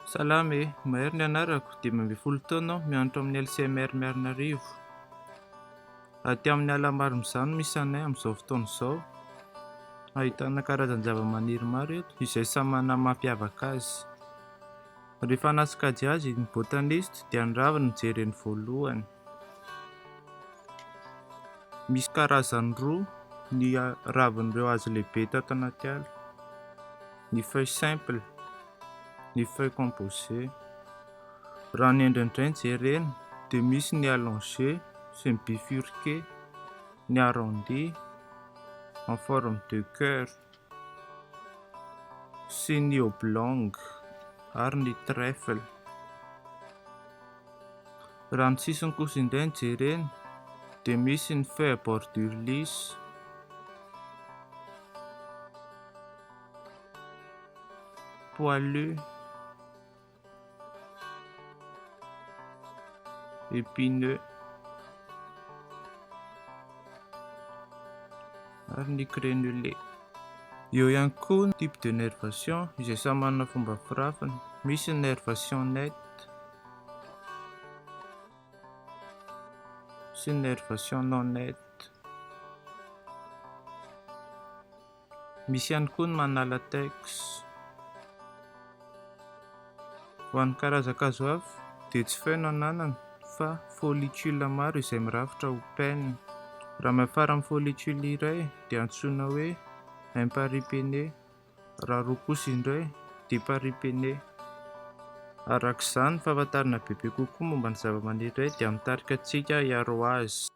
Salama e, mahery ny anarako, 5 taona aho mianatra amin'ny LCMR Miarinarivo. Aty amin'ny ala Marombizano misy anay amin'izao fotoana izao. Ahitana karazan-java-maniry maro eto izay samy manana ny mampiavaka azy. Rehefa hanasakajy azy ny botanista dia ny raviny no jereny voalohany. Misy karazany roa ny ravin'ireo hazo lehibe tato anaty ala: ny feuille simple, ny feuille composée. Raha ny indraindray jerena dia misy ny allongé sy ny bifurqué, ny arrondi en forme de cœur sy ny oblong ary ny trèfle. Raha ny sisiny kosa indray jerena dia misy ny feuille à bordure lisse, poilu, épineux ary ny crénulé. Eo ihany koa ny type de nervation izay samy manana fomba firafiny. Misy ny nervation nette sy ny nervation non nette. Misy ihany koa ny manala-tex. Ho an'ny karazan-kazo hafa dia tsy feno ananana fa follicule maro izay mirafitra ho peigne. Raha mafara amin'ny follicule iray dia antsoina hoe imparipenné, raha roa kosa indray dia paripenné. Araka izany, fahafantarana bebe kokoa momba ny zava-maniry iray dia mitarika antsika hiaro azy.